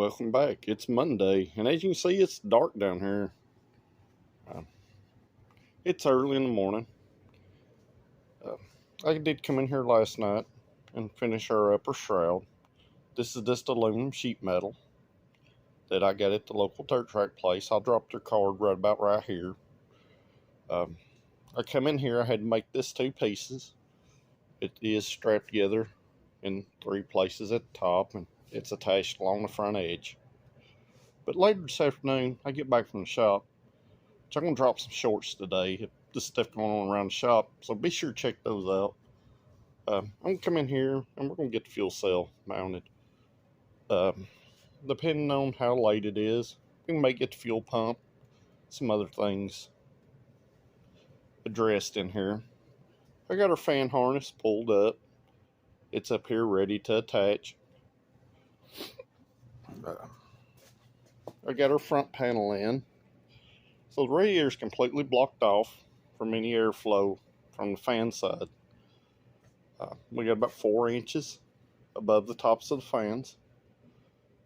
welcome back. It's Monday, and as you can see, it's dark down here. It's early in the morning. I did come in here last night and finish our upper shroud. This is just aluminum sheet metal that I got at the local dirt track place. I'll drop their card right about right here. I come in here, I had to make this 2 pieces. It is strapped together in 3 places at the top, and it's attached along the front edge. But later this afternoon, I get back from the shop, so I'm going to drop some shorts today. There's stuff going on around the shop, so be sure to check those out. I'm going to come in here, and we're going to get the fuel cell mounted. Depending on how late it is, we may get the fuel pump, some other things addressed in here. I got our fan harness pulled up. It's up here ready to attach. I got our front panel in. So the radiator is completely blocked off from any airflow from the fan side. We got about 4 inches above the tops of the fans.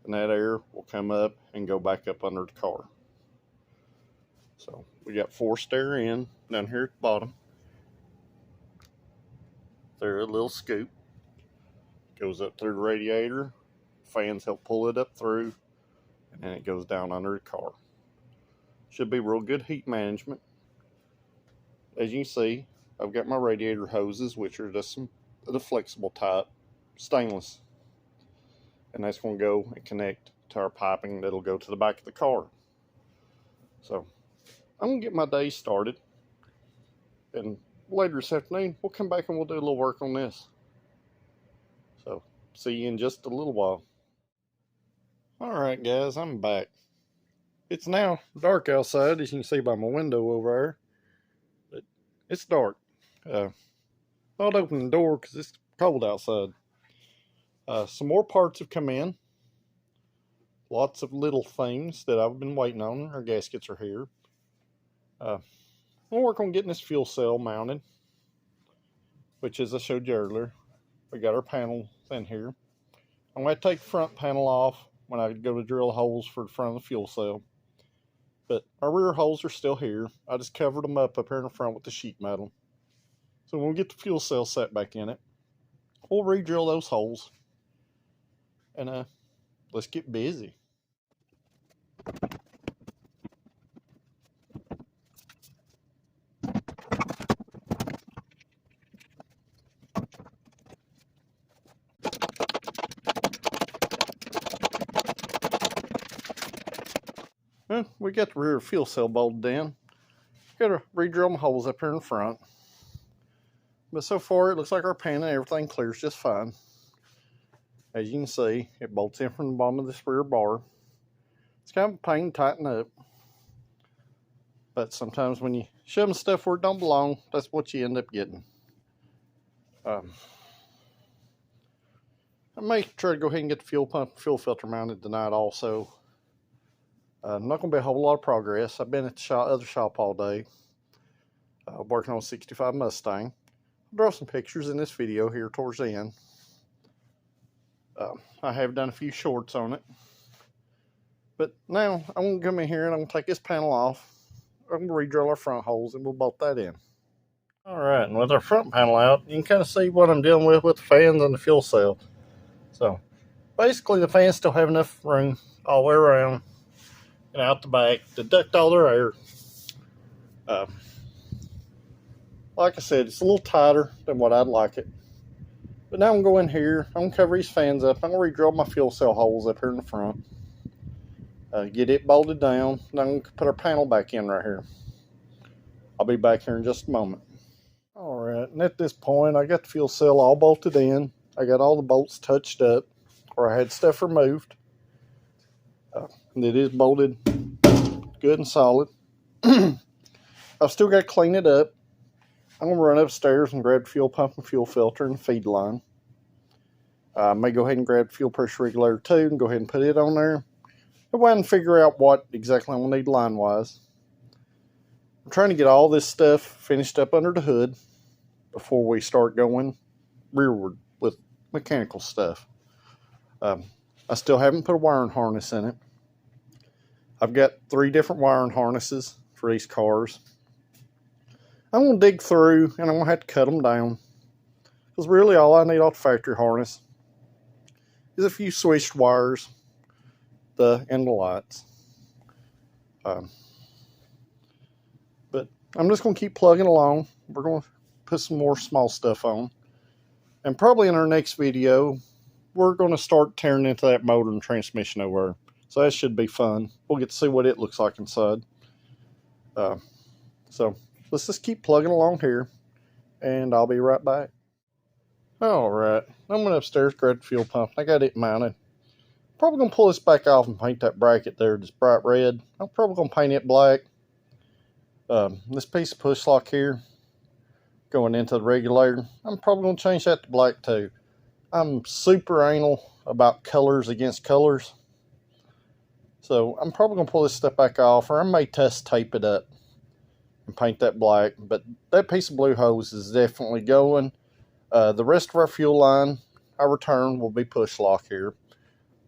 And that air will come up and go back up under the car. So we got forced air in down here at the bottom. There's a little scoop. Goes up through the radiator. Fans help pull it up through. And then it goes down under the car. Should be real good heat management. As you can see, I've got my radiator hoses, which are just some of the flexible type, stainless. And that's going to go and connect to our piping that'll go to the back of the car. So, I'm going to get my day started. And later this afternoon, we'll come back and we'll do a little work on this. So, see you in just a little while. Alright guys, I'm back. It's now dark outside, as you can see by my window over there. But it's dark. Thought I'd open the door because it's cold outside. Some more parts have come in. Lots of little things that I've been waiting on. Our gaskets are here. We'll work on getting this fuel cell mounted, which, as I showed you earlier, we got our panel in here. I'm going to take the front panel off when I go to drill holes for the front of the fuel cell. But our rear holes are still here. I just covered them up here in the front with the sheet metal. So when we get the fuel cell set back in it, we'll re-drill those holes. And let's get busy. Well, we got the rear fuel cell bolted in. Got to re-drill my holes up here in the front. But so far, it looks like our pan and everything clears just fine. As you can see, it bolts in from the bottom of this rear bar. It's kind of a pain to tighten up. But sometimes when you shove stuff where it don't belong, that's what you end up getting. I may try to go ahead and get the fuel pump and fuel filter mounted tonight also. Not going to be a whole lot of progress. I've been at the other shop all day, working on a 65 Mustang. I'll draw some pictures in this video here towards the end. I have done a few shorts on it. But now, I'm going to come in here and I'm going to take this panel off. I'm going to re-drill our front holes and we'll bolt that in. Alright, and with our front panel out, you can kind of see what I'm dealing with the fans and the fuel cell. So, basically the fans still have enough room all the way around and out the back to duct all their air. Like I said, it's a little tighter than what I'd like it. But now I'm going to go in here, I'm going to cover these fans up, I'm going to re-drill my fuel cell holes up here in the front. Get it bolted down, and I'm going to put our panel back in right here. I'll be back here in just a moment. Alright, and at this point, I got the fuel cell all bolted in. I got all the bolts touched up, or I had stuff removed. And it is bolted good and solid. I've still got to clean it up. I'm going to run upstairs and grab the fuel pump and fuel filter and feed line. I may go ahead and grab the fuel pressure regulator too and go ahead and put it on there. Go ahead and figure out what exactly I'm going to need line-wise. I'm trying to get all this stuff finished up under the hood before we start going rearward with mechanical stuff. I still haven't put a wiring harness in it. I've got 3 different wiring harnesses for these cars. I'm going to dig through and I'm going to have to cut them down. Because really all I need off the factory harness is a few switched wires and the lights. But I'm just going to keep plugging along. We're going to put some more small stuff on. And probably in our next video, we're going to start tearing into that motor and transmission over there. So that should be fun. We'll get to see what it looks like inside. So let's just keep plugging along here, and I'll be right back. Alright, I went upstairs, grabbed the fuel pump. I got it mounted. Probably going to pull this back off and paint that bracket there, this bright red. I'm probably going to paint it black. This piece of push lock here, going into the regulator, I'm probably going to change that to black too. I'm super anal about colors against colors. So I'm probably going to pull this stuff back off, or I may test tape it up and paint that black. But that piece of blue hose is definitely going. The rest of our fuel line, our return, will be push lock here.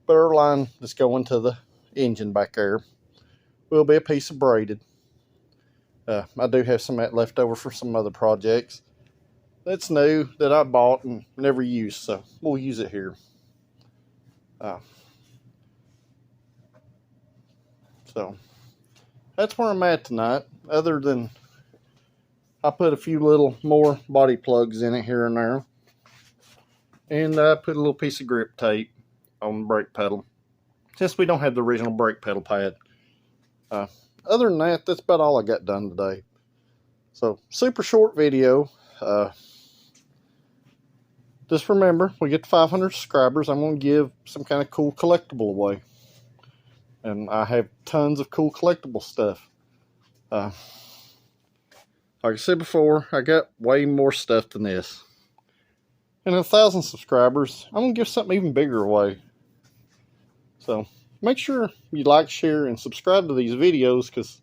But our line that's going to the engine back there will be a piece of braided. I do have some of that left over for some other projects. That's new that I bought and never used, so we'll use it here. So that's where I'm at tonight. Other than I put a few little more body plugs in it here and there, and I put a little piece of grip tape on the brake pedal, since we don't have the original brake pedal pad. Other than that, that's about all I got done today. So super short video. Just remember, we get to 500 subscribers, I'm going to give some kind of cool collectible away. And I have tons of cool collectible stuff. Like I said before, I got way more stuff than this. And at 1,000 subscribers, I'm going to give something even bigger away. So make sure you like, share, and subscribe to these videos, because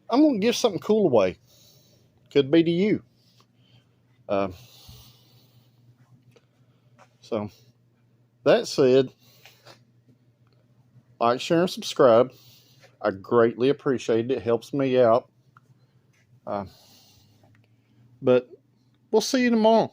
I'm going to give something cool away. Could be to you. So that said, like, share, and subscribe. I greatly appreciate it. It helps me out. But we'll see you tomorrow.